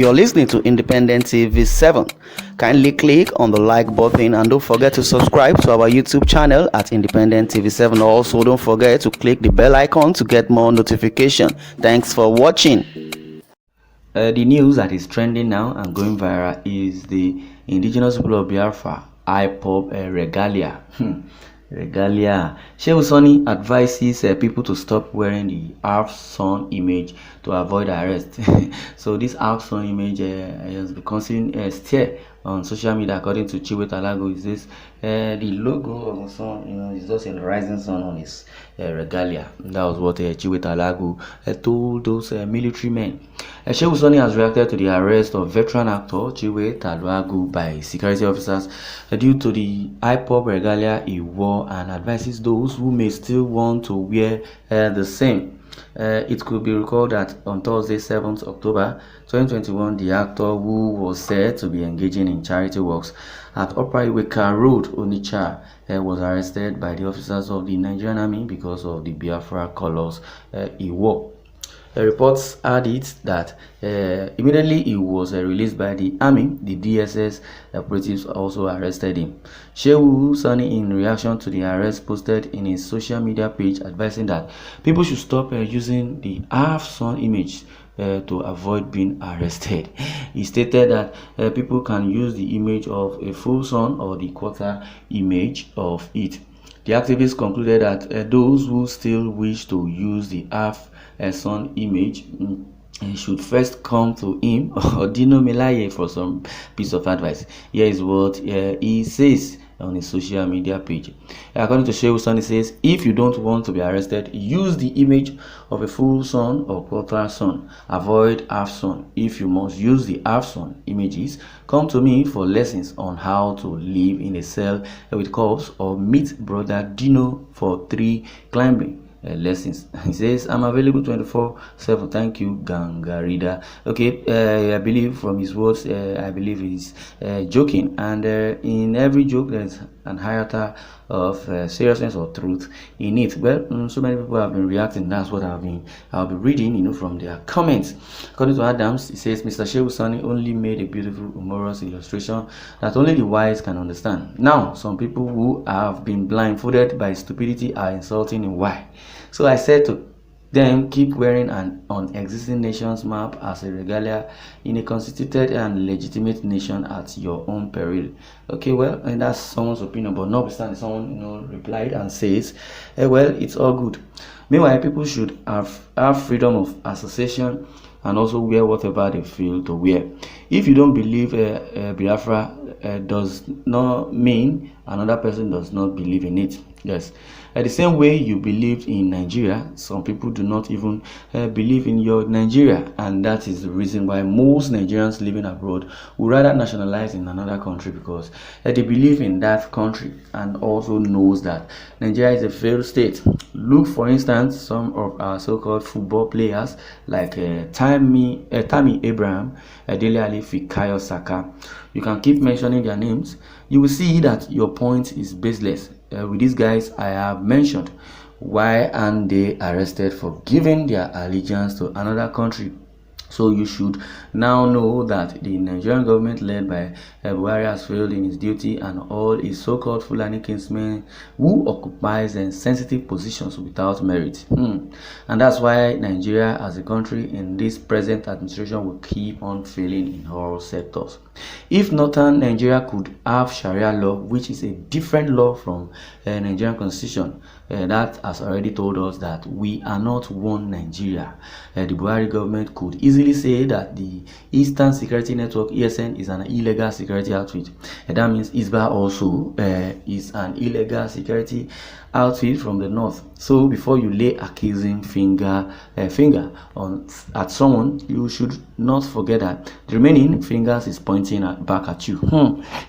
You're listening to Independent TV 7. Kindly click on the like button and don't forget to subscribe to our YouTube channel at Independent TV 7. Also, don't forget to click the bell icon to get more notification. Thanks for watching. The news that is trending now and going viral is the indigenous people of Biafra Regalia. Regalia. Shehu Sanni advises people to stop wearing the half-sun image to avoid arrest. So this half-sun image has been causing stir on social media. According to Shehu Sanni, is this the logo of the sun? Is just a rising sun on his regalia. That was what Shehu Sanni told those military men. Shehu Sanni has reacted to the arrest of veteran actor Shehu Sanni by security officers due to the hip-hop regalia he wore, and advises those who may still want to wear the same. It could be recalled that on Thursday, 7th October 2021, the actor, who was said to be engaging in charity works at Upper Iweka Road, Onitsha, was arrested by the officers of the Nigerian Army because of the Biafra colors he wore. Reports had it that immediately he was released by the army, the DSS operatives also arrested him. Shehu Sanni, in reaction to the arrest, posted in his social media page advising that people should stop using the half-sun image to avoid being arrested. He stated that people can use the image of a full sun or the quarter image of it. The activists concluded that those who still wish to use the half-sun image should first come to him or Dino Melaye for some piece of advice. Here is what he says on his social media page. According to Shehu Sanni, says, if you don't want to be arrested, use the image of a full sun or quarter sun. Avoid half sun. If you must use the half sun images, come to me for lessons on how to live in a cell with cops, or meet brother Dino for 3 climbing lessons. He says, I'm available 24/7. Thank you, Gangarida. Okay, I believe from his words, I believe he's joking, and in every joke there's an iota of seriousness or truth in it. Well, so many people have been reacting. That's what I'll be reading, from their comments. According to Adams, he says, Mr. Shehu Sanni only made a beautiful, humorous illustration that only the wise can understand. Now, some people who have been blindfolded by stupidity are insulting him. Why? So I said to them, keep wearing an existing nation's map as a regalia in a constituted and legitimate nation at your own peril. Okay, well, and that's someone's opinion, but notwithstanding, someone replied and says, well, it's all good. Meanwhile, people should have freedom of association and also wear whatever they feel to wear. If you don't believe Biafra does not mean another person does not believe in it. Yes. The same way you believe in Nigeria, some people do not even believe in your Nigeria, and that is the reason why most Nigerians living abroad would rather nationalize in another country, because they believe in that country and also knows that Nigeria is a failed state. Look, for instance, some of our so-called football players like Tammy Abraham, Dele Alli, Fikayo Saka. You can keep mentioning their names. You will see that your point is baseless. With these guys I have mentioned, why aren't they arrested for giving their allegiance to another country? So you should now know that the Nigerian government led by Buhari has failed in its duty, and all his so-called Fulani kinsmen who occupies sensitive positions without merit. And that's why Nigeria as a country in this present administration will keep on failing in all sectors. If northern Nigeria could have Sharia law, which is a different law from Nigerian constitution, that has already told us that we are not one Nigeria. The Buhari government could easily say that the Eastern Security Network, ESN, is an illegal security outfit. And that means ISBA also is an illegal security outfit from the north. So before you lay accusing finger at someone, you should not forget that the remaining fingers is pointing back at you.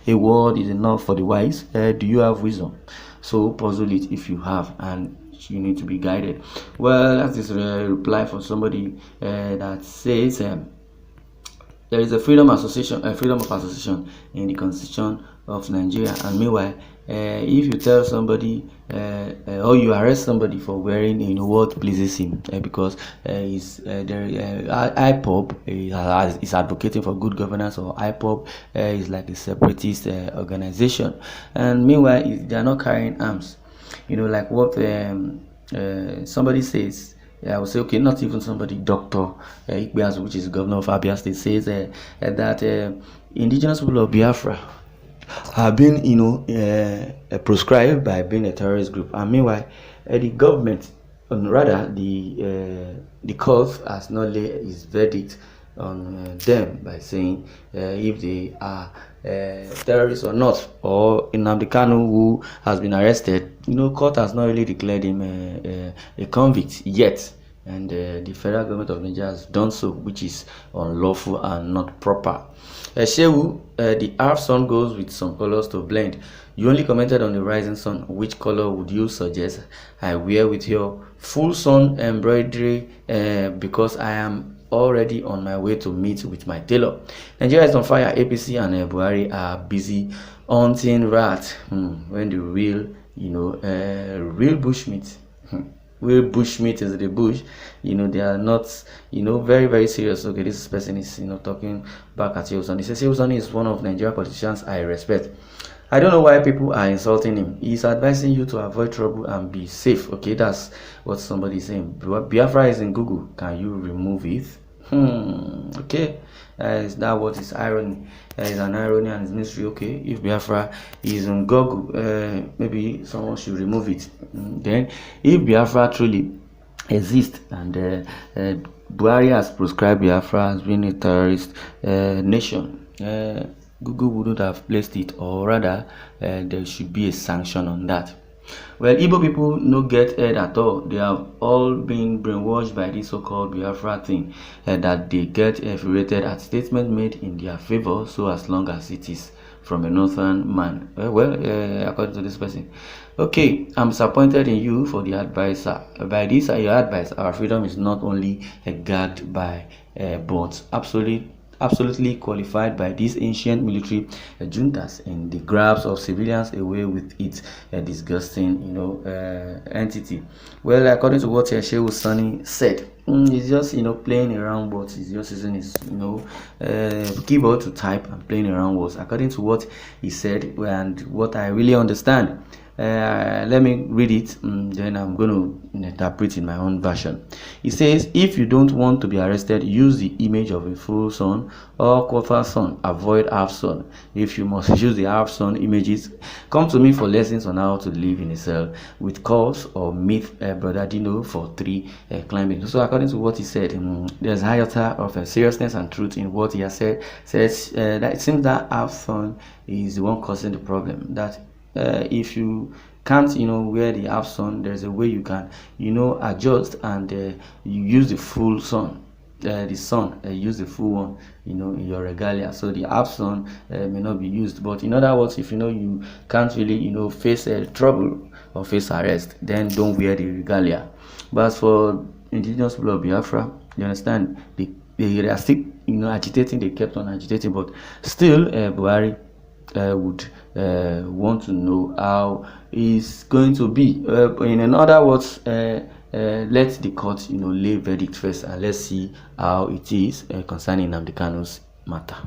A word is enough for the wise. Do you have wisdom? So puzzle it if you have, and you need to be guided. Well, that's this reply for somebody that says there is a freedom of association in the constitution of Nigeria, and meanwhile if you tell somebody or you arrest somebody for wearing what pleases him, because IPOB is advocating for good governance, or IPOB is like a separatist organization, and meanwhile they are not carrying arms. Like what somebody says. I would say, okay, not even somebody, Dr. Ikpeazu, which is governor of Abia State, says that indigenous people of Biafra have been, proscribed by being a terrorist group, and meanwhile, the government, rather the court, has not laid its verdict on them by saying if they are terrorists or not, or Nnamdi Kanu, who has been arrested. Court has not really declared him a convict yet, and the federal government of Nigeria has done so, which is unlawful and not proper. Shehu, the half sun goes with some colors to blend. You only commented on the rising sun. Which color would you suggest I wear with your full sun embroidery? Because I am already on my way to meet with my tailor. Nigeria is on fire. APC and Buhari are busy hunting rats. When the real bushmeat, real bushmeat is the bush. They are not, very, very serious. Okay, this person is, talking back at Shehu Sanni. He says Shehu Sanni is one of Nigeria politicians I respect. I don't know why people are insulting him. He's advising you to avoid trouble and be safe. Okay, that's what somebody is saying. Biafra is in Google. Can you remove it? Okay. Is that what is irony? Is an irony and it's mystery. Okay, if Biafra is on Google, maybe someone should remove it. Then, if Biafra truly exists and Buhari has proscribed Biafra as being a terrorist nation, Google wouldn't have placed it, or rather, there should be a sanction on that. Well, Igbo people no get head at all. They have all been brainwashed by this so-called Biafra thing, that they get infuriated at statement made in their favor, so as long as it is from a northern man. According to this person. Okay, I'm disappointed in you for the advice. By this, your advice, our freedom is not only guarded by, but absolutely qualified by these ancient military juntas in the grabs of civilians away with its disgusting, entity. Well, according to what Shehu Sanni said, he's just, playing around words. He's just using his, keyboard to type and playing around words. According to what he said and what I really understand. Let me read it, then I'm going to interpret in my own version. It says, if you don't want to be arrested, use the image of a full sun or quarter sun. Avoid half sun. If you must use the half sun images, come to me for lessons on how to live in a cell with calls, or meet Brother Dino for 3 climbing. So according to what he said, there's a higher of seriousness and truth in what he has said. Says that it seems that half sun is the one causing the problem. That if you can't wear the half sun, there's a way you can adjust, and you use the full sun, the sun, use the full one in your regalia, so the half sun may not be used. But in other words, if you can't really face trouble or face arrest, then don't wear the regalia. But as for indigenous people of Biafra, you understand, they are still agitating. They kept on agitating, but still Buhari would want to know how it's going to be. In other words, let the court lay verdict first, and let's see how it is concerning Nnamdi Kanu's matter.